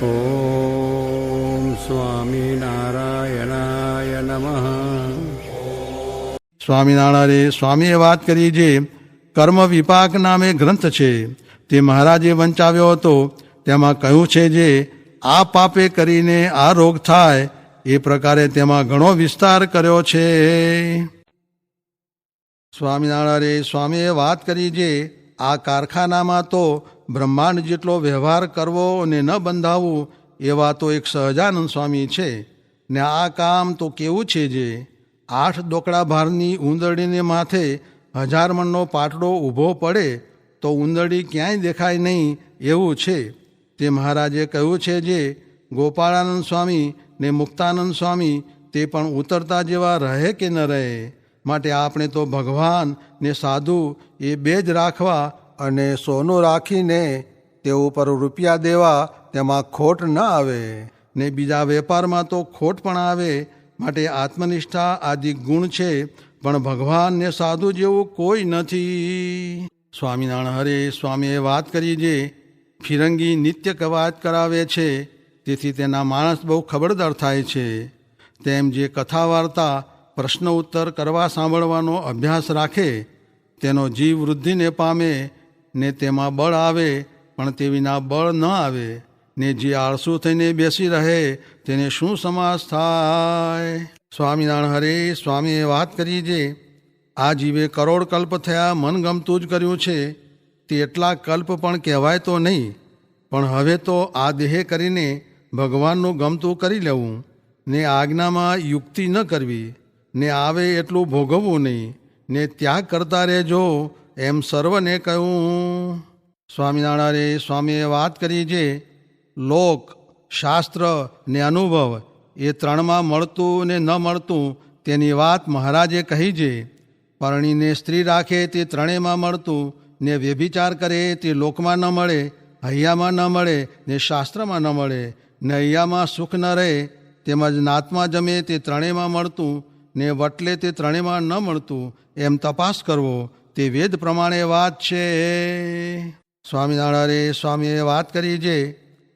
ઓમ સ્વામિનારાયણાય નમઃ. સ્વામિનારાયણ સ્વામીએ વાત કરી જે કર્મ વિપાક નામે ગ્રંથ છે તે મહારાજે વંચાવ્યો હતો. તેમાં કહ્યું છે જે આ પાપે કરીને આ રોગ થાય એ પ્રકારે તેમાં ઘણો વિસ્તાર કર્યો છે. સ્વામિનારાયણ સ્વામીએ વાત કરી જે આ કારખાનામાં તો બ્રહ્માંડ જેટલો વ્યવહાર કરવો અને ન બંધાવવું એવા તો એક સહજાનંદ સ્વામી છે. ને આ કામ તો કેવું છે જે 8 ડોકડા ભારની ઉંદરડીને માથે 1000 મણનો પાટડો ઊભો પડે તો ઉંદરડી ક્યાંય દેખાય નહીં એવું છે. તે મહારાજે કહ્યું છે જે ગોપાળાનંદ સ્વામી ને મુક્તાનંદ સ્વામી તે પણ ઉતરતા જેવા રહે કે ન રહે. માટે આપણે તો ભગવાન ને સાધુ એ બે જ રાખવા અને સોનું રાખીને તે ઉપર રૂપિયા દેવા તેમાં ખોટ ન આવે ને બીજા વેપારમાં તો ખોટ પણ આવે. માટે આત્મનિષ્ઠા આદિ ગુણ છે પણ ભગવાન ને સાધુ જેવું કોઈ નથી. સ્વામિનારાયણ હરે સ્વામીએ વાત કરી જે ફિરંગી નિત્ય કવાયત કરાવે છે તેથી તેના માણસ બહુ ખબરદાર થાય છે. તેમ જે કથા વાર્તા પ્રશ્ન ઉત્તર કરવા સાંભળવાનો અભ્યાસ રાખે તેનો જીવ વૃદ્ધિને પામે ને તેમાં બળ આવે પણ તે વિના બળ ન આવે. ને જે આળસુ થઈને બેસી રહે તેને શું સમાસ થાય. સ્વામિનારાયણ હરે સ્વામીએ વાત કરી જે આ જીવે કરોડ કલ્પ થયા મન ગમતું જ કર્યું છે તે એટલા કલ્પ પણ કહેવાય તો નહીં. પણ હવે તો આ દેહે કરીને ભગવાનનું ગમતું કરી લેવું ને આજ્ઞામાં યુક્તિ ન કરવી ને આવે એટલું ભોગવવું નહીં ને ત્યાગ કરતા રહેજો એમ સર્વને કહ્યું. સ્વામિનારાયણ સ્વામીએ વાત કરી જે લોક શાસ્ત્ર ને અનુભવ એ ત્રણમાં મળતું ને ન મળતું તેની વાત મહારાજે કહી છે. પરણીને સ્ત્રી રાખે તે ત્રણેયમાં મળતું ને વ્યભિચાર કરે તે લોકમાં ન મળે, હૈયામાં ન મળે ને શાસ્ત્રમાં ન મળે ને હૈયામાં સુખ ન રહે. તેમજ નાતમાં જમે તે ત્રણેયમાં મળતું ને વટલે તે ત્રણેયમાં ન મળતું એમ તપાસ કરવો તે વેદ પ્રમાણે વાત છે. સ્વામિનારાયણ સ્વામીએ વાત કરી જે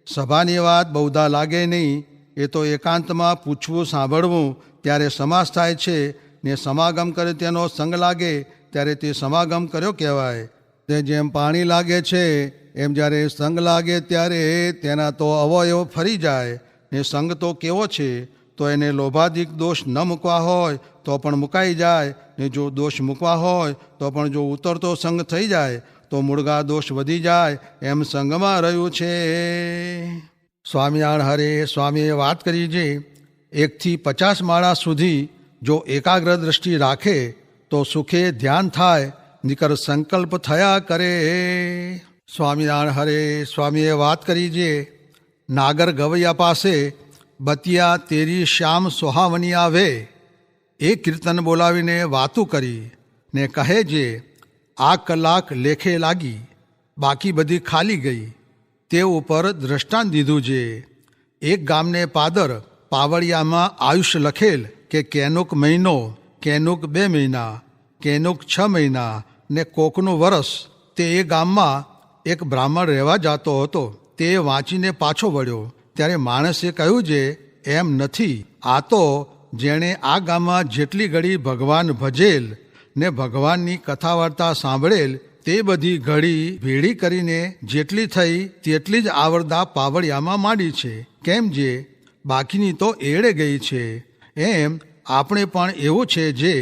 સભાની વાત બહુધા લાગે નહીં એ તો એકાંતમાં પૂછવું સાંભળવું ત્યારે સમાસ થાય છે ને સમાગમ કરે તેનો સંગ લાગે ત્યારે તે સમાગમ કર્યો કહેવાય. તે જેમ પાણી લાગે છે એમ જ્યારે સંગ લાગે ત્યારે તેના તો અવયવ ફરી જાય ને સંગ તો કેવો છે તો એને લોભાધિક દોષ ન મૂકવા હોય તો પણ મુકાઈ જાય ને જો દોષ મૂકવા હોય તો પણ જો ઉતરતો સંગ થઈ જાય તો મૂળગા દોષ વધી જાય એમ સંગમાં રહ્યું છે. સ્વામિનારાયણ હરે સ્વામીએ વાત કરી જે 1 થી 50 માળા સુધી જો એકાગ્ર દ્રષ્ટિ રાખે તો સુખે ધ્યાન થાય નિકર સંકલ્પ થયા કરે. સ્વામિનારાયણ હરે સ્વામીએ વાત કરી જે નાગર ગવૈયા પાસે બતિયા તેરી શ્યામ સોહાવની આવે એ કીર્તન બોલાવીને વાતું કરી ને કહે જે આ કલાક લેખે લાગી બાકી બધી ખાલી ગઈ. તે ઉપર દ્રષ્ટાંત દીધું છે. એક ગામને પાદર પાવડિયામાં આયુષ્ય લખેલ કે કેનુક મહિનો, કેનુક 2 મહિના, કેનુક 6 મહિના ને કોકનું વરસ. તે એ ગામમાં એક બ્રાહ્મણ રહેવા જતો હતો. તે વાંચીને પાછો વળ્યો ત્યારે માણસે કહ્યું છે એમ નથી. આ તો જેણે આ ગામમાં જેટલી ઘડી ભગવાન ભજેલ ને ભગવાનની કથા વાર્તા સાંભળેલ તે બધી ઘડી ભેળી કરીને જેટલી થઈ તેટલી જ આવરદા પાવડિયામાં માંડી છે. કેમ જે બાકીની તો એળે ગઈ છે. એમ આપણે પણ એવું છે જે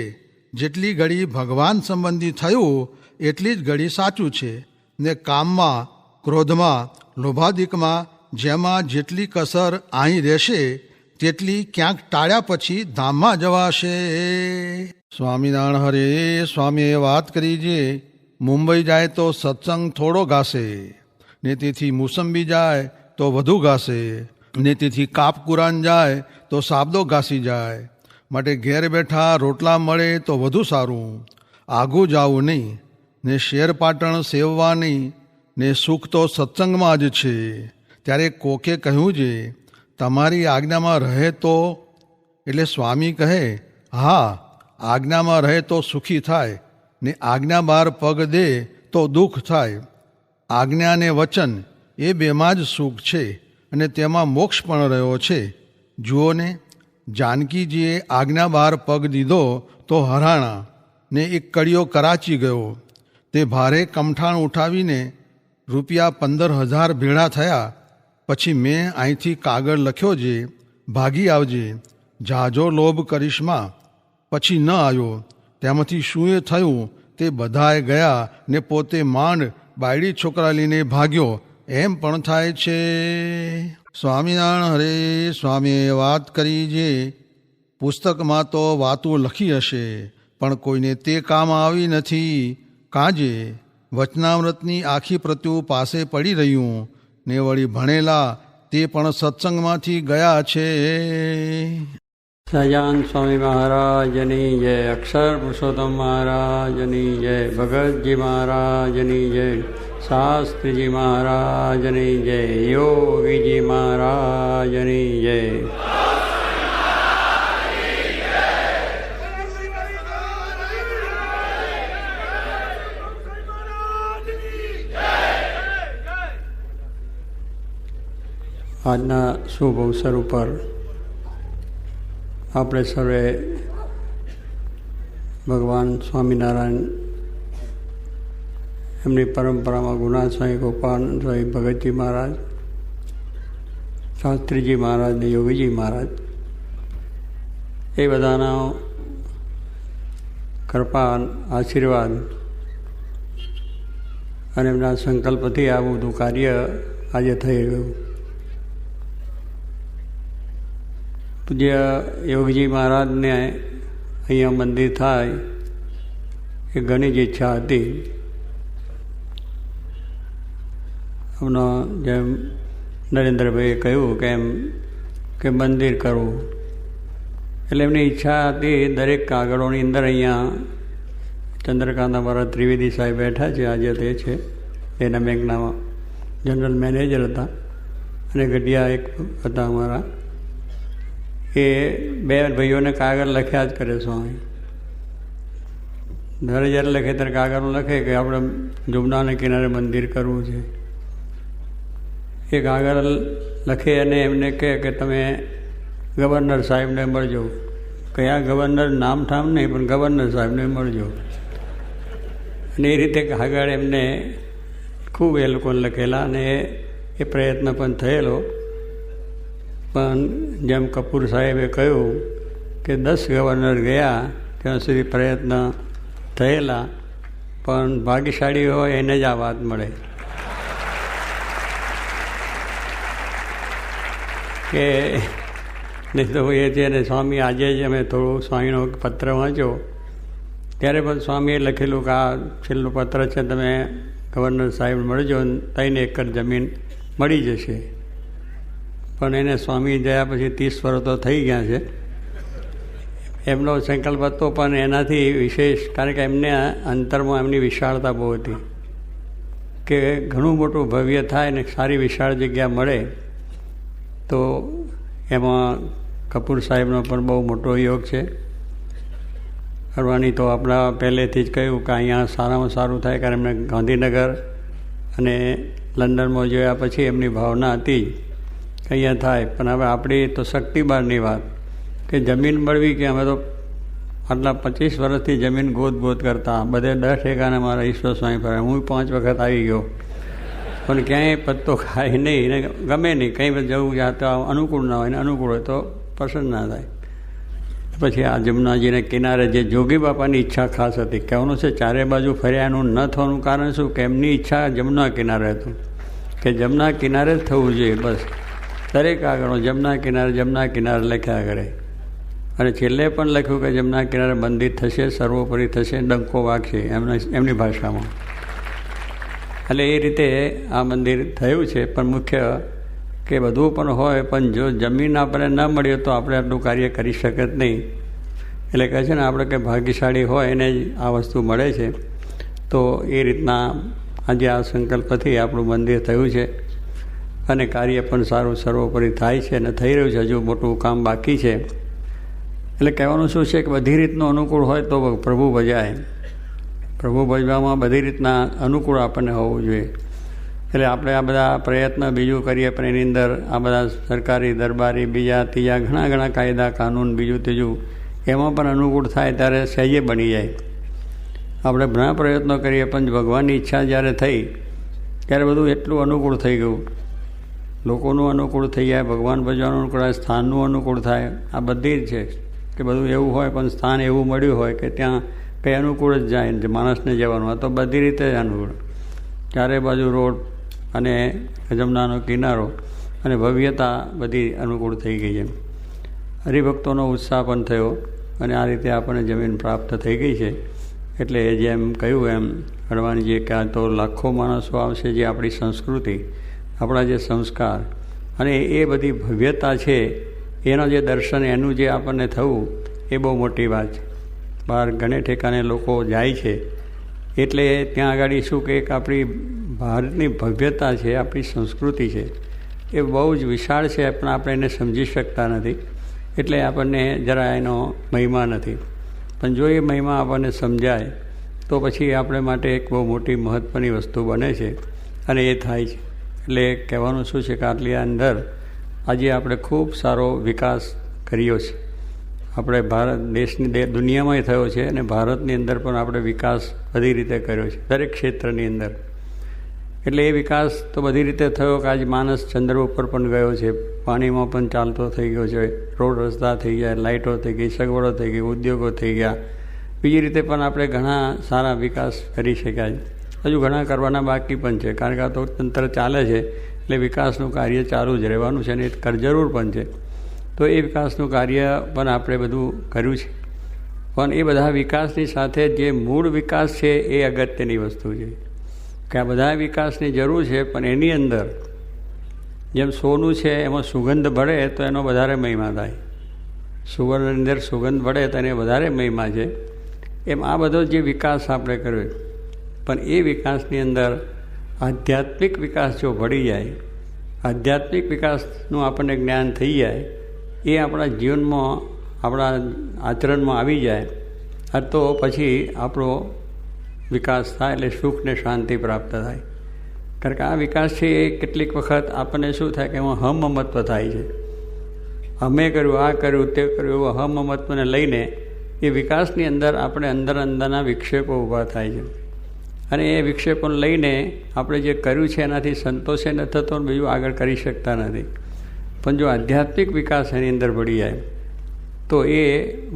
જેટલી ઘડી ભગવાન સંબંધી થયું એટલી જ ઘડી સાચું છે ને કામમાં, ક્રોધમાં, લોભાધિકમાં જેમાં જેટલી કસર અહીં રહેશે તેટલી ક્યાંક ટાળ્યા પછી ધામમાં જવાશે. સ્વામિનારાયણ હરે સ્વામીએ વાત કરી જે મુંબઈ જાય તો સત્સંગ થોડો ગાશે ને તેથી મોસંબી જાય તો વધુ ગાશે ને તેથી કાપકુરાન જાય તો સાબદો ઘાસી જાય. માટે ઘેર બેઠા રોટલા મળે તો વધુ સારું. આઘું જાવું નહીં ને શેર પાટણ સેવવા નહીં ને સુખ તો સત્સંગમાં જ છે. ત્યારે કોકે કહ્યું છે તમારી આજ્ઞામાં રહે તો? એટલે સ્વામી કહે હા, આજ્ઞામાં રહે તો સુખી થાય ને આજ્ઞા બહાર પગ દે તો દુઃખ થાય. આજ્ઞા ને વચન એ બેમાં જ સુખ છે અને તેમાં મોક્ષ પણ રહ્યો છે. જુઓને, જાનકીજીએ આજ્ઞા બહાર પગ દીધો તો હરાણા ને એક કડિયો કરાચી ગયો. તે ભારે કમઠાણ ઉઠાવીને ₹15,000 ભેળા થયા. પછી મેં અહીંથી કાગળ લખ્યો છે, ભાગી આવજે, જાજો લોભ કરીશમાં. પછી ન આવ્યો. તેમાંથી શું એ થયું તે બધાએ ગયા ને પોતે માંડ બાયડી છોકરા લઈને ભાગ્યો, એમ પણ થાય છે. સ્વામિનારાયણ. હરે સ્વામીએ વાત કરી છે, પુસ્તકમાં તો વાતો લખી હશે, પણ કોઈને તે કામ આવી નથી. કાજે વચનામૃતની આખી પ્રતિઓ પાસે પડી રહ્યું ને વળી ભણેલા તે પણ સત્સંગમાંથી ગયા છે. સહજાનંદ સ્વામી મહારાજની જય, અક્ષર પુરુષોત્તમ મહારાજની જય, ભગતજી મહારાજની જય, શાસ્ત્રીજી મહારાજની જય, યોગીજી મહારાજની જય. આજના શુભ અવસર ઉપર આપણે સર્વે ભગવાન સ્વામિનારાયણ એમની પરંપરામાં ગુણા સ્વામી, ગોપાલ સ્વામી, ભગતજી મહારાજ, શાસ્ત્રીજી મહારાજ ને યોગીજી મહારાજ, એ બધાના કૃપા આશીર્વાદ અને એમના સંકલ્પથી આ બધું કાર્ય આજે થઈ ગયું. પૂજ્ય યોગીજી મહારાજને અહીંયા મંદિર થાય એ ઘણી જ ઈચ્છા હતી. હમણાં જેમ નરેન્દ્રભાઈએ કહ્યું કે એમ કે મંદિર કરવું, એટલે એમની ઈચ્છા હતી. દરેક કાગળોની અંદર અહીંયા ચંદ્રકાંત અમારા ત્રિવેદી સાહેબ બેઠા છે, આજે તે છે, એના બેંકના જનરલ મેનેજર હતા, અને ગઢિયા એક હતા અમારા. એ બે ભાઈઓને કાગળ લખ્યા જ કરે સ્વામી. દર જ્યારે લખે ત્યારે કાગળ લખે કે આપણે જમનાના કિનારે મંદિર કરવું છે. એ કાગળ લખે અને એમને કહે કે તમે ગવર્નર સાહેબને મળજો. કયા ગવર્નર નામ ઠામ નહીં, પણ ગવર્નર સાહેબને મળજો. અને એ રીતે કાગળ એમને ખૂબ એ લોકોને લખેલા, અને એ પ્રયત્ન પણ થયેલો. પણ જેમ કપૂર સાહેબે કહ્યું કે 10 ગવર્નર ગયા ત્યાં સુધી પ્રયત્ન થયેલા, પણ ભાગ્યશાળી હોય એને જ આ વાત મળે કે નહીં તો એ છે. ને સ્વામી આજે જ અમે થોડું સ્વામીનો પત્ર વાંચ્યો ત્યારે પણ સ્વામીએ લખેલું કે આ છેલ્લું પત્ર છે, તમે ગવર્નર સાહેબ મળજો, 3 એકર જમીન મળી જશે. પણ એને સ્વામી ગયા પછી 30 વર્ષ તો થઈ ગયા છે. એમનો સંકલ્પ હતો, પણ એનાથી વિશેષ, કારણ કે એમને અંતરમાં એમની વિશાળતા બહુ હતી કે ઘણું મોટું ભવ્ય થાય ને સારી વિશાળ જગ્યા મળે. તો એમાં કપૂર સાહેબનો પણ બહુ મોટો યોગ છે કરવાની. તો આપણા પહેલેથી જ કહ્યું કે અહીંયા સારામાં સારું થાય, કારણ એમને ગાંધીનગર અને લંડનમાં જોયા પછી એમની ભાવના હતી અહીંયા થાય. પણ હવે આપણી તો શક્તિ બહારની વાત કે જમીન મળવી, કે અમે તો આટલા 25 વર્ષથી જમીન ગોત કરતા, બધે 10 ઠેકાને મારા ઈશ્વર સ્વામી ફરે. હું 5 વખત આવી ગયો, પણ ક્યાંય પત્તો ખાય નહીં ને ગમે નહીં. કંઈ જવું તો અનુકૂળ ના હોય, ને અનુકૂળ હોય તો પસંદ ના થાય. પછી આ જમનાજીને કિનારે જે જોગી બાપાની ઈચ્છા ખાસ હતી, કહેવાનું છે ચારે બાજુ ફર્યા. એનું ન થવાનું કારણ શું કે એમની ઈચ્છા જમના કિનારે હતું કે જમના કિનારે જ થવું જોઈએ. બસ દરેક આગળ જમના કિનારે લખ્યા કરે. અને છેલ્લે પણ લખ્યું કે જમના કિનારે મંદિર થશે, સર્વોપરી થશે, ડંકો વાગશે, એમની ભાષામાં. એટલે એ રીતે આ મંદિર થયું છે. પણ મુખ્ય કે બધું પણ હોય, પણ જો જમીન આપણે ન મળીએ તો આપણે આટલું કાર્ય કરી શકે જ નહીં. એટલે કહે છે ને આપણે કે ભાગ્યશાળી હોય એને જ આ વસ્તુ મળે છે. તો એ રીતના આજે આ સંકલ્પથી આપણું મંદિર થયું છે, અને કાર્ય પણ સારું સર્વોપરી થાય છે અને થઈ રહ્યું છે. હજુ મોટું કામ બાકી છે. એટલે કહેવાનું શું છે કે બધી રીતનું અનુકૂળ હોય તો પ્રભુ ભજાય. પ્રભુ ભજવામાં બધી રીતના અનુકૂળ આપણને હોવું જોઈએ. એટલે આપણે આ બધા પ્રયત્ન બીજું કરીએ પણ એની અંદર આ બધા સરકારી દરબારી બીજા ત્રીજા ઘણા કાયદા કાનૂન બીજું ત્રીજું એમાં પણ અનુકૂળ થાય ત્યારે સહેજે બની જાય. આપણે ઘણા પ્રયત્નો કરીએ પણ ભગવાનની ઈચ્છા જ્યારે થઈ ત્યારે બધું એટલું અનુકૂળ થઈ ગયું. લોકોનું અનુકૂળ થઈ જાય, ભગવાન ભજવાનું અનુકૂળ થાય, સ્થાનનું અનુકૂળ થાય. આ બધી જ છે કે બધું એવું હોય પણ સ્થાન એવું મળ્યું હોય કે ત્યાં કંઈ અનુકૂળ જ જાય માણસને જવાનું. આ તો બધી રીતે જ અનુકૂળ. ચારે બાજુ રોડ અને જમનાનો કિનારો અને ભવ્યતા બધી અનુકૂળ થઈ ગઈ છે. હરિભક્તોનો ઉત્સાહ પણ થયો અને આ રીતે આપણને જમીન પ્રાપ્ત થઈ ગઈ છે. એટલે જેમ કહ્યું એમ હનુમાનજીએ કે આ તો લાખો માણસો આવશે, જે આપણી સંસ્કૃતિ, આપણા જે સંસ્કાર અને એ બધી ભવ્યતા છે એનો જે દર્શન એનું જે આપણને થવું એ બહુ મોટી વાત છે. બહાર ઘણે ઠેકાણે લોકો જાય છે એટલે ત્યાં આગળ શું કે એક આપણી ભારતની ભવ્યતા છે, આપણી સંસ્કૃતિ છે, એ બહુ જ વિશાળ છે પણ આપણે એને સમજી શકતા નથી. એટલે આપણને જરા એનો મહિમા નથી. પણ જો એ મહિમા આપણને સમજાય તો પછી આપણે માટે એક બહુ મોટી મહત્ત્વની વસ્તુ બને છે અને એ થાય છે. એટલે કહેવાનું શું છે કે આટલી અંદર આજે આપણે ખૂબ સારો વિકાસ કર્યો છે. આપણે ભારત દેશની દુનિયામાંય થયો છે અને ભારતની અંદર પણ આપણે વિકાસ બધી રીતે કર્યો છે, દરેક ક્ષેત્રની અંદર. એટલે એ વિકાસ તો બધી રીતે થયો કે આજ માણસ ચંદ્ર ઉપર પણ ગયો છે, પાણીમાં પણ ચાલતો થઈ ગયો છે, રોડ રસ્તા થઈ ગયા, લાઇટો થઈ ગઈ, સગવડો થઈ ગઈ, ઉદ્યોગો થઈ ગયા. બીજી રીતે પણ આપણે ઘણા સારા વિકાસ કરી શક્યા છે. હજુ ઘણા કરવાના બાકી પણ છે, કારણ કે આ તો તંત્ર ચાલે છે એટલે વિકાસનું કાર્ય ચાલુ જ રહેવાનું છે અને એ જરૂર પણ છે. તો એ વિકાસનું કાર્ય પણ આપણે બધું કર્યું છે. પણ એ બધા વિકાસની સાથે જે મૂળ વિકાસ છે એ અગત્યની વસ્તુ છે કે આ બધા વિકાસની જરૂર છે, પણ એની અંદર જેમ સોનું છે એમાં સુગંધ ભળે તો એનો વધારે મહિમા થાય, સુવર્ણની અંદર સુગંધ ભળે તો એને વધારે મહિમા છે. એમ આ બધો જે વિકાસ આપણે કર્યો, પણ એ વિકાસની અંદર આધ્યાત્મિક વિકાસ જો ભળી જાય, આધ્યાત્મિક વિકાસનું આપણને જ્ઞાન થઈ જાય, એ આપણા જીવનમાં આપણા આચરણમાં આવી જાય તો પછી આપણો વિકાસ થાય એટલે સુખ ને શાંતિ પ્રાપ્ત થાય. કારણ કે આ વિકાસ છે એ કેટલીક વખત આપણને શું થાય કે એમાં હમમત્વ થાય છે. અમે કર્યું, આ કર્યું, તે કર્યું, એવો હમમત્વને લઈને એ વિકાસની અંદર આપણે અંદરના વિક્ષેપો ઊભા થાય છે અને એ વિક્ષેપોને લઈને આપણે જે કર્યું છે એનાથી સંતોષે ન થતો, બીજું આગળ કરી શકતા નથી. પણ જો આધ્યાત્મિક વિકાસ એની અંદર ભળી જાય તો એ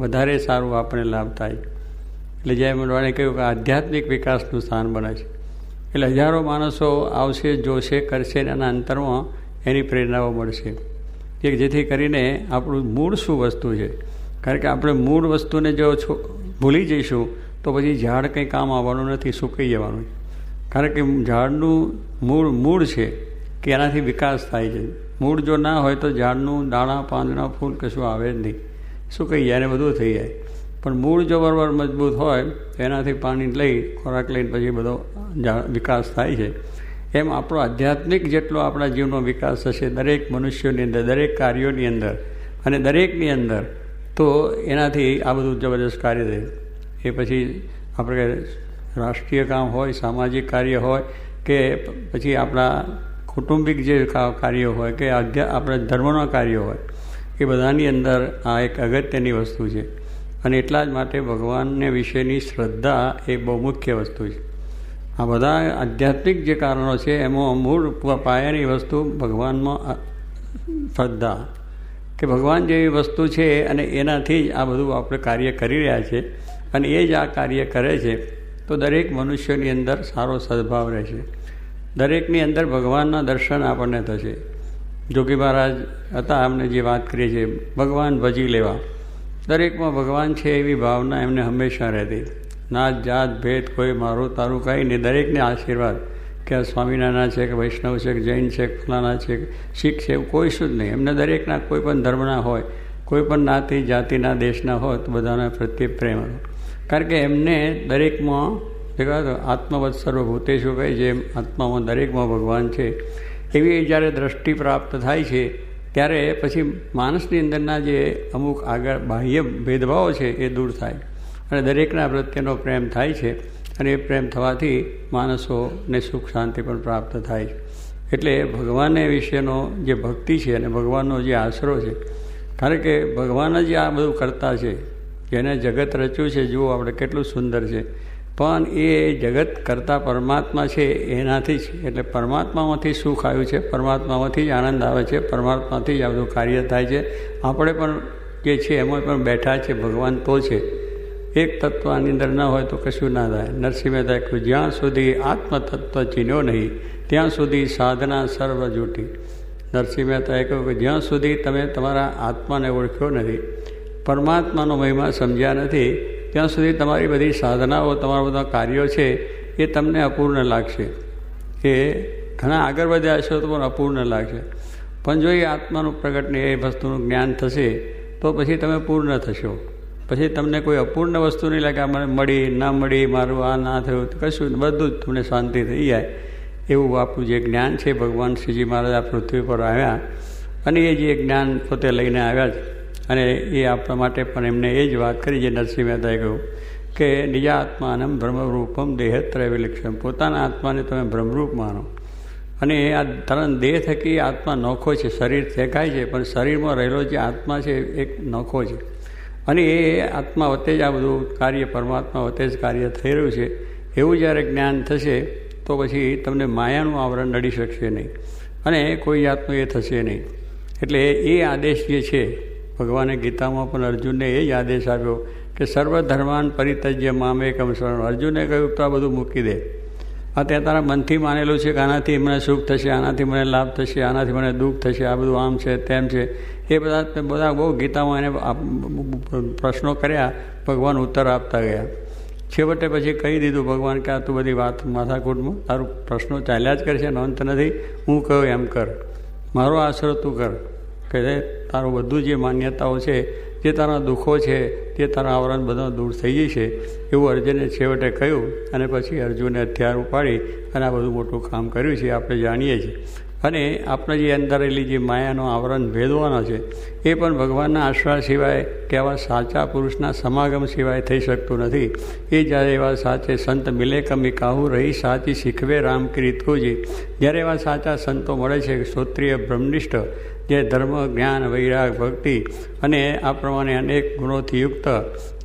વધારે સારું આપણને લાભ થાય. એટલે જેમ મને કહ્યું કે આધ્યાત્મિક વિકાસનું સ્થાન બને છે. એટલે હજારો માણસો આવશે, જોશે, કરશે અને એના અંતરમાં એની પ્રેરણાઓ મળશે કે જેથી કરીને આપણું મૂળ શું વસ્તુ છે. કારણ કે આપણે મૂળ વસ્તુને જો ભૂલી જઈશું તો પછી ઝાડ કંઈ કામ આવવાનું નથી, સુકાઈ જવાનું. કારણ કે ઝાડનું મૂળ છે કે એનાથી વિકાસ થાય છે. મૂળ જો ના હોય તો ઝાડનું દાણા, પાંદડા, ફૂલ કશું આવે જ નહીં, સુકાઈ જાય અને બધું થઈ જાય. પણ મૂળ જો બરાબર મજબૂત હોય તો એનાથી પાણી લઈ, ખોરાક લઈને પછી બધો વિકાસ થાય છે. એમ આપણો આધ્યાત્મિક જેટલો આપણા જીવનનો વિકાસ થશે દરેક મનુષ્યોની અંદર, દરેક કાર્યોની અંદર અને દરેકની અંદર, તો એનાથી આ બધું જબરદસ્ત કાર્ય થાય. એ પછી આપણે રાષ્ટ્રીય કામ હોય, સામાજિક કાર્ય હોય કે પછી આપણા કૌટુંબિક જે કાર્યો હોય કે આપણા ધર્મના કાર્યો હોય, એ બધાની અંદર આ એક અગત્યની વસ્તુ છે. અને એટલા જ માટે ભગવાનને વિશેની શ્રદ્ધા એ બહુ મુખ્ય વસ્તુ છે. આ બધા આધ્યાત્મિક જે કારણો છે એમાં મૂળ પાયાની વસ્તુ ભગવાનમાં શ્રદ્ધા, કે ભગવાન જેવી વસ્તુ છે અને એનાથી જ આ બધું આપણે કાર્ય કરી રહ્યા છે અને એ જ આ કાર્ય કરે છે. તો દરેક મનુષ્યની અંદર સારો સદભાવ રહેશે, દરેકની અંદર ભગવાનના દર્શન આપણને થશે. જોગી મહારાજ હતા, અમને જે વાત કરીએ છીએ ભગવાન ભજી લેવા, દરેકમાં ભગવાન છે એવી ભાવના એમને હંમેશા રહેતી. નાત જાત ભેદ કોઈ મારું તારું કંઈ નહીં, દરેકને આશીર્વાદ કે આ સ્વામિનારાયણ છે કે વૈષ્ણવ છે કે જૈન છે કે ફલાણા છે કે શીખ છે, એવું કોઈ શું જ નહીં. એમને દરેકના કોઈ પણ ધર્મના હોય, કોઈ પણ જ્ઞાતિ જાતિના દેશના હોય તો બધાના પ્રત્યે પ્રેમ હતો. કારણ કે એમને દરેકમાં આત્મવત સર્વભૂતેષુ કહે જેમ આત્મામાં દરેકમાં ભગવાન છે એવી જ્યારે દ્રષ્ટિ પ્રાપ્ત થાય છે ત્યારે પછી માણસની અંદરના જે અમુક આગળ બાહ્ય ભેદભાવો છે એ દૂર થાય અને દરેકના પ્રત્યેનો પ્રેમ થાય છે અને એ પ્રેમ થવાથી માણસોને સુખ શાંતિ પણ પ્રાપ્ત થાય છે. એટલે ભગવાન વિશેનો જે ભક્તિ છે અને ભગવાનનો જે આશરો છે, કારણ કે ભગવાન જ આ બધું કરતા છે, જેને જગત રચ્યું છે, જુઓ આપણે કેટલું સુંદર છે, પણ એ જગત કરતા પરમાત્મા છે એનાથી જ, એટલે પરમાત્મામાંથી સુખ આવ્યું છે, પરમાત્મામાંથી જ આનંદ આવે છે, પરમાત્માથી જ આ બધું કાર્ય થાય છે. આપણે પણ જે છે એમાં પણ બેઠા છે ભગવાન તો છે. એક તત્વ આની અંદર ન હોય તો કશું ના થાય. નરસિંહ મહેતાએ કહ્યું, જ્યાં સુધી આત્મતત્વ ચીન્યો નહીં ત્યાં સુધી સાધના સર્વ જૂઠી. નરસિંહ મહેતાએ કહ્યું કે જ્યાં સુધી તમે તમારા આત્માને ઓળખ્યો નથી, પરમાત્માનો મહિમા સમજ્યા નથી, ત્યાં સુધી તમારી બધી સાધનાઓ, તમારા બધા કાર્યો છે એ તમને અપૂર્ણ લાગશે. એ ઘણા આગળ વધ્યા હશો તો પણ અપૂર્ણ લાગશે. પણ જો એ આત્માનું પ્રગટને એ વસ્તુનું જ્ઞાન થશે તો પછી તમે પૂર્ણ થશો. પછી તમને કોઈ અપૂર્ણ વસ્તુ નહીં લાગે, મને મળી ના મળી, મારું આ ના થયું, કશું બધું જ તમને શાંતિ થઈ જાય. એવું આપણું જે જ્ઞાન છે, ભગવાન શ્રીજી મહારાજ આ પૃથ્વી પર આવ્યા અને એ જે જ્ઞાન પોતે લઈને આવ્યા છે અને એ આપણા માટે પણ એમને એ જ વાત કરી જે નરસિંહ મહેતાએ કહ્યું કે નિજાત્માનમ બ્રહ્મરૂપમ દેહત્રય વિલક્ષણ. પોતાના આત્માને તમે બ્રહ્મરૂપ માનો. અને આ તરણ દેહ થકી આત્મા નોખો છે, શરીર દેખાય છે પણ શરીરમાં રહેલો જે આત્મા છે એક નોખો છે. અને એ આત્મા વચ્ચે જ આ બધું કાર્ય, પરમાત્મા વચ્ચે જ કાર્ય થઈ રહ્યું છે. એવું જ્યારે જ્ઞાન થશે તો પછી તમને માયાનું આવરણ નડી શકશે નહીં અને કોઈ જાતનું એ થશે નહીં. એટલે એ આદેશ જે છે, ભગવાને ગીતામાં પણ અર્જુનને એ જ આદેશ આપ્યો કે સર્વધર્માન પરિત્યજ્ય મામેકમ શરણમ. અર્જુને કહ્યું તો આ બધું મૂકી દે. આ ત્યાં તારા મનથી માનેલું છે કે આનાથી મને સુખ થશે, આનાથી મને લાભ થશે, આનાથી મને દુઃખ થશે, આ બધું આમ છે તેમ છે, એ બધા બહુ ગીતામાં એને પ્રશ્નો કર્યા, ભગવાન ઉત્તર આપતા ગયા. છેવટે પછી કહી દીધું ભગવાન કે આ તું બધી વાત માથાકૂટમાં તારું પ્રશ્નો ચાલ્યા જ કરશે, અંત નથી, હું કહું એમ કર, મારો આશરો તું કર, કે તારું બધું જે માન્યતાઓ છે, જે તારા દુઃખો છે, તે તારા આવરણ બધા દૂર થઈ જશે. એવું અર્જુને છેવટે કહ્યું અને પછી અર્જુને હથિયાર ઉપાડી અને આ બધું મોટું કામ કર્યું છે, આપણે જાણીએ છીએ. અને આપણે જે અંદર રહેલી જે માયાનો આવરણ ભેદવાનો છે એ પણ ભગવાનના આશરા સિવાય કે આવા સાચા પુરુષના સમાગમ સિવાય થઈ શકતું નથી. એ જ્યારે એવા સાચે સંત મિલે કમી કાહુ રહી સાચી શીખવે રામ કીર્તોજી. જ્યારે એવા સાચા સંતો મળે છે, શ્રોત્રિય બ્રહ્મનિષ્ઠ, જે ધર્મ, જ્ઞાન, વૈરાગ, ભક્તિ અને આ પ્રમાણે અનેક ગુણોથી યુક્ત,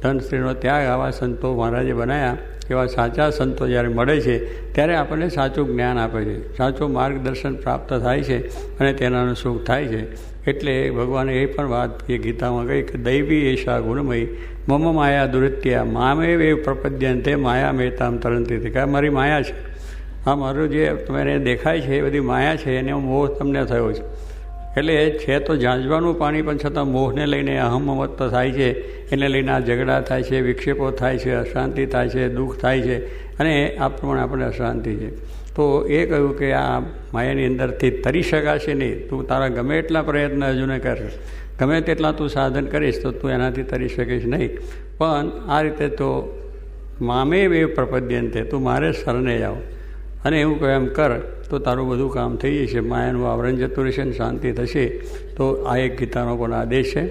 ધન સ્ત્રીનો ત્યાગ, આવા સંતો મહારાજે બનાવ્યા. એવા સાચા સંતો જ્યારે મળે છે ત્યારે આપણને સાચું જ્ઞાન આપે છે, સાચું માર્ગદર્શન પ્રાપ્ત થાય છે અને તેનાનું સુખ થાય છે. એટલે ભગવાને એ પણ વાત એ ગીતામાં કહી કે દૈવી એશા ગુણમયી મમ માયા દુરિત્યા મામે એ પ્રપદ્યંતે માયા મહેતામ તરંતી. કે મારી માયા છે, આ મારું જે તમને દેખાય છે એ બધી માયા છે, એનો મોહ તમને થયો છે. એટલે છે તો ઝાંઝવાનું પાણી પણ છતાં મોહને લઈને અહમમત થાય છે, એને લઈને આ ઝઘડા થાય છે, વિક્ષેપો થાય છે, અશાંતિ થાય છે, દુઃખ થાય છે અને આ પ્રમાણે આપણને અશાંતિ છે. તો એ કહ્યું કે આ માયાની અંદરથી તરી શકાશે નહીં. તું તારા ગમે એટલા પ્રયત્ન હજુને કરશે, ગમે તેટલા તું સાધન કરીશ તો તું એનાથી તરી શકીશ નહીં. પણ આ રીતે તો મામે એ પ્રપદ્યંતે, તું મારે શરણે જાઓ અને એવું કહે એમ કર તો તારું બધું કામ થઈ જશે, માયાનું આવરણ જતું રહેશે અને શાંતિ થશે. તો આ એક ગીતાનો પણ આદેશ છે.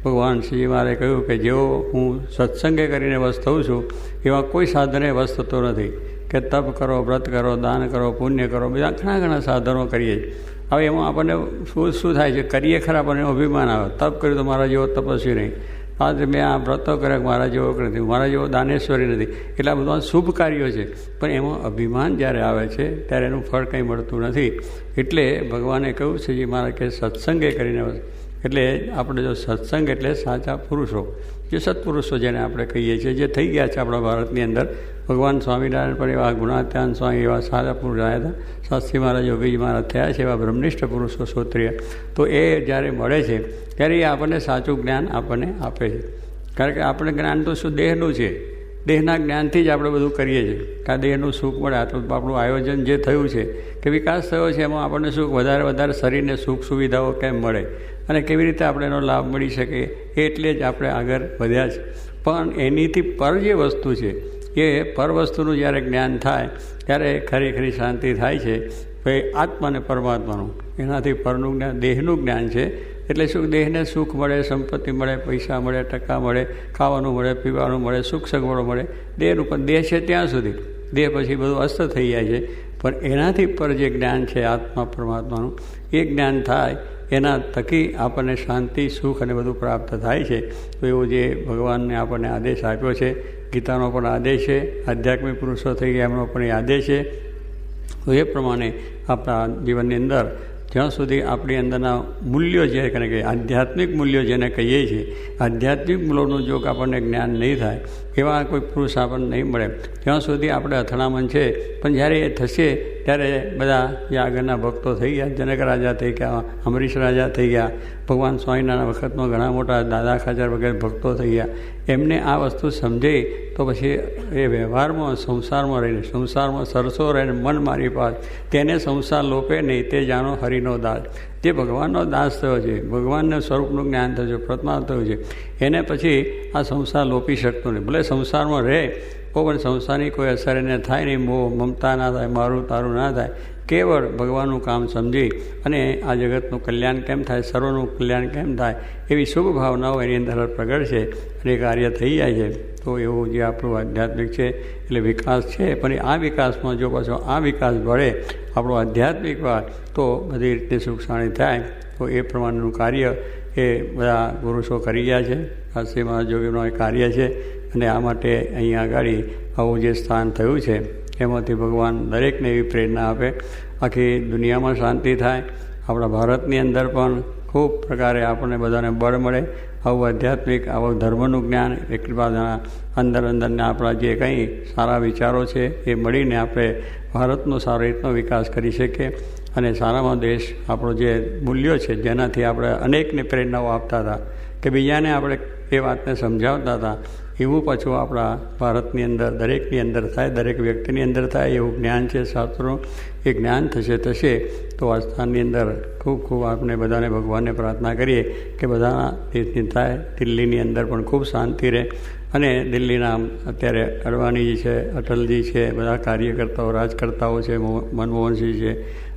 ભગવાન શ્રીજી મારે કહ્યું કે જેવો હું સત્સંગે કરીને વશ થઉં છું એવા કોઈ સાધને વશ થતો નથી. કે તપ કરો, વ્રત કરો, દાન કરો, પુણ્ય કરો, બધા ઘણા સાધનો કરીએ. હવે એમાં આપણને શું થાય છે, કરીએ ખરા પણ એનો અભિમાન આવે. તપ કર્યું તો મારા જેવો તપસ્વી નહીં, આજે મેં આ વ્રતો કર્યા મારા જેવો નથી, મારા જેવો દાનેશ્વરી નથી. એટલા બધા શુભ કાર્યો છે પણ એમાં અભિમાન જ્યારે આવે છે ત્યારે એનું ફળ કંઈ મળતું નથી. એટલે ભગવાને કહ્યું છે જે મારા કે સત્સંગે કરીને, એટલે આપણે જો સત્સંગ એટલે સાચા પુરુષો, જે સત્પુરુષો જેને આપણે કહીએ છીએ, જે થઈ ગયા છે આપણા ભારતની અંદર. ભગવાન સ્વામિનારાયણ પણ એવા ગુણાત્યાન સ્વામી એવા સારા પુરુષ આવ્યા હતા, શાસ્ત્રી મહારાજ, યોગીજી મહારાજ થયા છે, એવા બ્રહ્મનિષ્ઠ પુરુષો ક્ષત્રિય. તો એ જ્યારે મળે છે ત્યારે એ આપણને સાચું જ્ઞાન આપણને આપે છે. કારણ કે આપણે જ્ઞાન તો શું દેહનું છે, દેહના જ્ઞાનથી જ આપણે બધું કરીએ છીએ કે આ દેહનું સુખ મળે. આ તો આપણું આયોજન જે થયું છે કે વિકાસ થયો છે એમાં આપણને સુખ વધારે શરીરને સુખ સુવિધાઓ કેમ મળે અને કેવી રીતે આપણે એનો લાભ મળી શકે, એટલે જ આપણે આગળ વધ્યા છે. પણ એનીથી પર જે વસ્તુ છે એ પર વસ્તુનું જ્યારે જ્ઞાન થાય ત્યારે ખરી શાંતિ થાય છે. ભાઈ આત્મા અને પરમાત્માનું, એનાથી પરનું જ્ઞાન દેહનું જ્ઞાન છે. એટલે શું, દેહને સુખ મળે, સંપત્તિ મળે, પૈસા મળે, ટકા મળે, ખાવાનું મળે, પીવાનું મળે, સુખ સગવડો મળે. દેહનું પણ દેહ છે ત્યાં સુધી, દેહ પછી બધું અસ્ત થઈ જાય છે. પણ એનાથી પર જે જ્ઞાન છે આત્મા પરમાત્માનું, એ જ્ઞાન થાય એના થકી આપણને શાંતિ, સુખ અને બધું પ્રાપ્ત થાય છે. તો એવો જે ભગવાનને આપણને આદેશ આપ્યો છે, ગીતાનો પણ આદેશ છે, આધ્યાત્મિક પુરુષો થઈ ગયા એમનો પણ એ આદેશ છે. તો એ પ્રમાણે આપણા જીવનની અંદર જ્યાં સુધી આપણી અંદરના મૂલ્યો જે કે આધ્યાત્મિક મૂલ્યો જેને કહીએ છીએ, આધ્યાત્મિક મૂલ્યોનું જો આપણને જ્ઞાન નહીં થાય, એવા કોઈ પુરુષ આપણને નહીં મળે, ત્યાં સુધી આપણે અથડામણ છે. પણ જ્યારે એ થશે ત્યારે બધા જે આગળના ભક્તો થઈ ગયા, જનક રાજા થઈ ગયા, અમરીશ રાજા થઈ ગયા, ભગવાન સ્વામિનારાયણ વખતમાં ઘણા મોટા દાદા ખાચર વગેરે ભક્તો થઈ ગયા, એમને આ વસ્તુ સમજે તો પછી એ વ્યવહારમાં, સંસારમાં રહીને, સંસારમાં સરસો રહીને મન મારી પાસ, તેને સંસાર લોપે નહીં, તે જાણો હરિનો દાસ. જે ભગવાનનો દાસ થયો છે, ભગવાનના સ્વરૂપનું જ્ઞાન થયું છે, પ્રતમા થયું છે, એને પછી આ સંસાર લોપી શકતો નહીં. ભલે સંસારમાં રહે તો પણ સંસારની કોઈ અસર એને થાય નહીં, મોહ મમતા ના થાય, મારું તારું ના થાય. કેવળ ભગવાનનું કામ સમજી અને આ જગતનું કલ્યાણ કેમ થાય, સર્વનું કલ્યાણ કેમ થાય, એવી શુભ ભાવનાઓ એની અંદર પ્રગટ છે અને એ કાર્ય થઈ જાય છે. તો એવું જે આપણું આધ્યાત્મિક છે એટલે વિકાસ છે. પણ આ વિકાસમાં જો પાછો આ વિકાસ ભળે આપણો આધ્યાત્મિક વાત, તો બધી રીતે સુખ શાંતિ થાય. તો એ પ્રમાણેનું કાર્ય એ બધા પુરુષો કરી ગયા છે. કાશી મહાયોગીનું એ કાર્ય છે અને આ માટે અહીંયા આગળ આવું જે સ્થાન થયું છે એમાંથી ભગવાન દરેકને એવી પ્રેરણા આપે, આખી દુનિયામાં શાંતિ થાય, આપણા ભારતની અંદર પણ ખૂબ પ્રકારે આપણને બધાને બળ મળે. આવું આધ્યાત્મિક, આવું ધર્મનું જ્ઞાન એકબીજાના અંદરના આપણા જે કંઈ સારા વિચારો છે એ મળીને આપણે ભારતનો સારી રીતનો વિકાસ કરી શકીએ અને સારામાં દેશ આપણો જે મૂલ્યો છે જેનાથી આપણે અનેકને પ્રેરણાઓ આપતા હતા કે બીજાને આપણે એ વાતને સમજાવતા હતા, એવું પાછું આપણા ભારતની અંદર દરેકની અંદર થાય, દરેક વ્યક્તિની અંદર થાય એવું જ્ઞાન છે શાસ્ત્રોનું. એ જ્ઞાન થશે તો આ સ્થાનની અંદર ખૂબ ખૂબ આપણે બધાને ભગવાનને પ્રાર્થના કરીએ કે બધાના દેશની થાય, દિલ્હીની અંદર પણ ખૂબ શાંતિ રહે અને દિલ્હીના અત્યારે અડવાણીજી છે, અટલજી છે, બધા કાર્યકર્તાઓ, રાજકર્તાઓ છે, મનમોહનસિંહ છે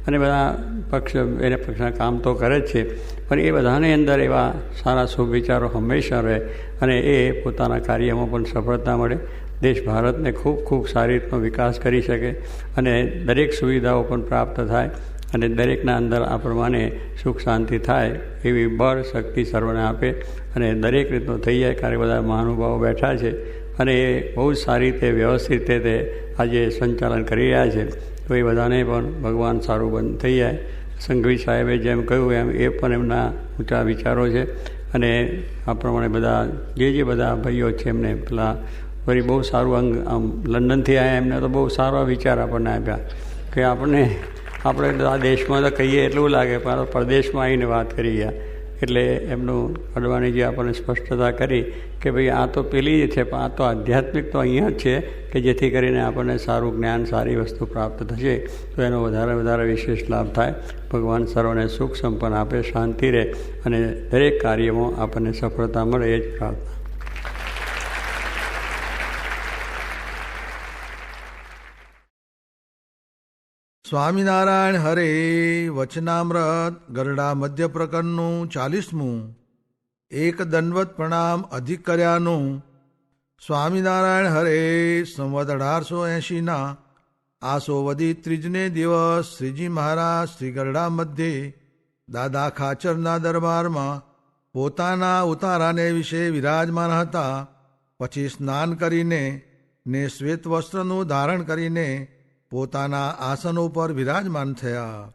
અને બધા પક્ષના કામ તો કરે જ છે, પણ એ બધાની અંદર એવા સારા શુભ વિચારો હંમેશા રહે અને એ પોતાના કાર્યમાં પણ સફળતા મળે. દેશ ભારતને ખૂબ ખૂબ સારી રીતનો વિકાસ કરી શકે અને દરેક સુવિધાઓ પણ પ્રાપ્ત થાય અને દરેકના અંદર આ પ્રમાણે સુખ શાંતિ થાય એવી બળ શક્તિ સર્વને આપે અને દરેક રીતનો થઈ જાય. કારણ બધા મહાનુભાવો બેઠા છે અને એ બહુ જ સારી રીતે વ્યવસ્થિત રીતે આજે સંચાલન કરી રહ્યા છે. તો એ બધાને પણ ભગવાન સારું બંધ થઈ જાય. સંઘવી સાહેબે જેમ કહ્યું એમ એ પણ એમના ઊંચા વિચારો છે અને આ પ્રમાણે બધા જે બધા ભાઈઓ છે એમને પેલા વળી બહુ સારું આમ લંડનથી આવ્યા, એમને તો બહુ સારો વિચાર આપણને આપ્યા કે આપણે આ દેશમાં તો કહીએ એટલું લાગે પણ પરદેશમાં આવીને વાત કરી ગયા. એટલે એમનું અડવાણીજી આપણને સ્પષ્ટતા કરી કે ભાઈ આ તો પેલી છે, પણ આ તો આધ્યાત્મિક તો અહીંયા જ છે કે જેથી કરીને આપણને સારું જ્ઞાન, સારી વસ્તુ પ્રાપ્ત થશે તો એનો વધારે વિશેષ લાભ થાય. ભગવાન સર્વને સુખ સંપન્ન આપે, શાંતિ રહે અને દરેક કાર્યમાં આપણને સફળતા મળે એ જ પ્રાર્થના. સ્વામિનારાયણ હરે વચનામૃત ગરડા મધ્ય પ્રકરણનું 40મું એક દંડવત પ્રણામ અધિક કર્યાનું. સ્વામિનારાયણ હરે સંવત 1880 આસો વદી ત્રીજને દિવસ શ્રીજી મહારાજ શ્રી ગરડા મધ્યે દાદા ખાચરના દરબારમાં પોતાના ઉતારાને વિશે વિરાજમાન હતા. પછી સ્નાન કરીને ને શ્વેત વસ્ત્રનું ધારણ કરીને પોતાના આસન ઉપર વિરાજમાન થયા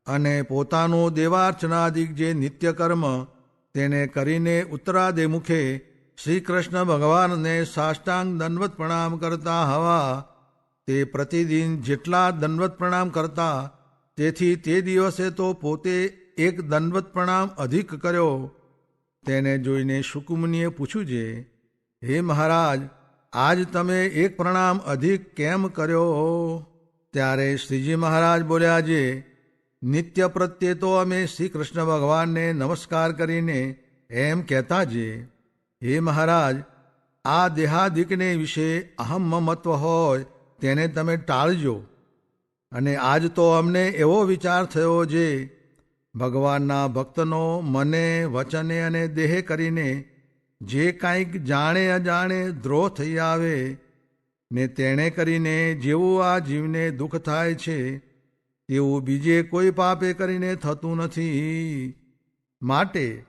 અને પોતાનું દેવાર્ચનાદિક જે નિત્ય કર્મ તેને કરીને ઉત્તરાદે મુખે શ્રી કૃષ્ણ ભગવાનને સાષ્ટાંગ દંડવત પ્રણામ કરતા હવા. તે પ્રતિદિન જેટલા દંડવત પ્રણામ કરતા તેથી તે દિવસે તો પોતે એક દંડવત પ્રણામ અધિક કર્યો. તેને જોઈને શુકમુનિએ પૂછ્યું છે, હે મહારાજ, આજ તમે એક પ્રણામ અધિક કેમ કર્યો? ત્યારે શ્રીજી મહારાજ બોલ્યા છે, નિત્ય પ્રત્યે તો અમે શ્રી કૃષ્ણ ભગવાનને નમસ્કાર કરીને એમ કહેતા છે, હે મહારાજ, આ દેહાદિકને વિશે અહમ મમત્વ હોય તેને તમે ટાળજો. અને આજ તો અમને એવો વિચાર થયો છે, ભગવાનના ભક્તનો મને, વચને અને દેહે કરીને જે કાંઈક જાણે અજાણે દ્રોહ થઈ આવે ને તેણે કરીને જેવું આ જીવને દુઃખ થાય છે તેવું બીજે કોઈ પાપે કરીને થતું નથી. માટે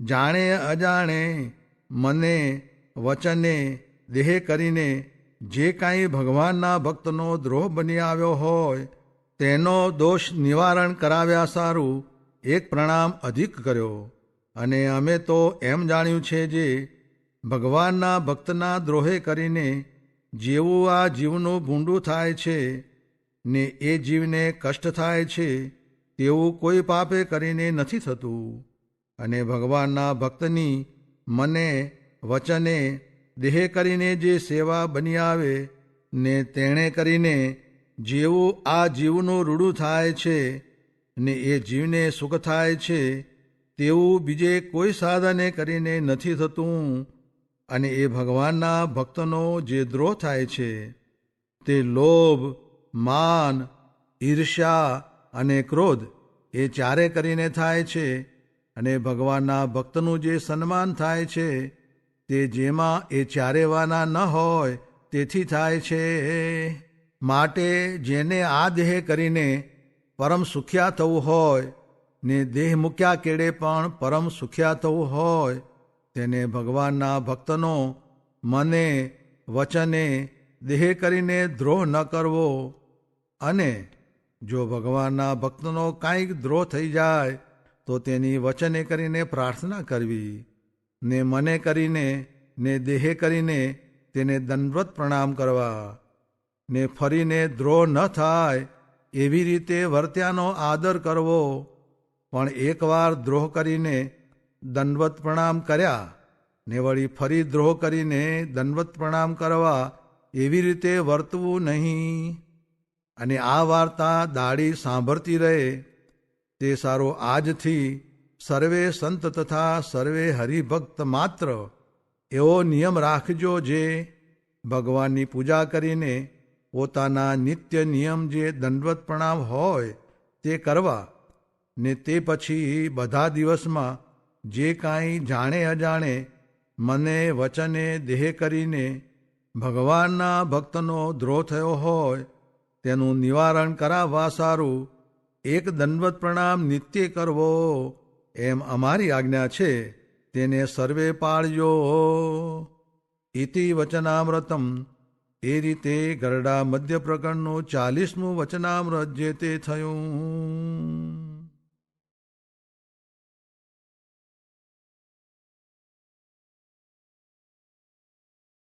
જાણે અજાણે મને વચને દેહ કરીને જે કાંઈ ભગવાનના ભક્તનો દ્રોહ બની આવ્યો હોય તેનો દોષ નિવારણ કરાવ્યા સારું એક પ્રણામ અધિક કર્યો. અને અમે તો એમ જાણ્યું છે જે ભગવાનના ભક્તના દ્રોહે કરીને જેવું આ જીવનું ભૂંડું થાય છે ને એ જીવને કષ્ટ થાય છે તેવું કોઈ પાપે કરીને નથી થતું. અને ભગવાનના ભક્તની મને વચને દેહ કરીને જે સેવા બની આવે ને તેણે કરીને જેવું આ જીવનું રૂડું થાય છે ને એ જીવને સુખ થાય છે તેવું બીજે કોઈ સાધને કરીને નથી થતું. અને એ ભગવાનના ભક્તનો જે દ્રોહ થાય છે તે લોભ, માન, ઈર્ષ્યા અને ક્રોધ એ ચારે કરીને થાય છે. અને ભગવાનના ભક્તનું જે સન્માન થાય છે તે જેમાં એ ચારેવાના ન હોય તેથી થાય છે. માટે જેને આ દેહ કરીને પરમ સુખ્યા થવું હોય ને દેહ મૂક્યા કેડે પણ પરમ સુખ્યા થવું હોય તેને ભગવાનના ભક્તનો મને વચને દેહ કરીને દ્રોહ ન કરવો. અને જો ભગવાનના ભક્તનો કાંઈક દ્રોહ થઈ જાય તો તેની વચને કરીને પ્રાર્થના કરવી ને મને કરીને ને દેહ કરીને તેને દંડવત પ્રણામ કરવા ને ફરીને દ્રોહ ન થાય એવી રીતે વર્ત્યાનો આદર કરવો. પણ એકવાર દ્રોહ કરીને દંડવત પ્રણામ કર્યા ને વળી ફરી દ્રોહ કરીને દંડવત પ્રણામ કરવા એવી રીતે વર્તવું નહીં. અને આ વાર્તા દાડી સાંભળતી રહે તે સારો આજથી સર્વે સંત તથા સર્વે હરિભક્ત માત્ર એવો નિયમ રાખજો જે ભગવાનની પૂજા કરીને પોતાના નિત્ય નિયમ જે દંડવત પ્રણામ હોય તે કરવા ને તે પછી બધા દિવસમાં જે કાંઈ જાણે અજાણે મને વચને દેહ કરીને ભગવાનના ભક્તનો દ્રોહ થયો હોય તેનું નિવારણ કરાવવા સારું એક દંડવત પ્રણામ નિત્ય કરવો એમ અમારી આજ્ઞા છે તેને સર્વે પાળજો. ઇતિ વચનામૃતમ. એ રીતે ગરડા મધ્ય પ્રકરણનું 40મું વચનામૃત જે તે થયું.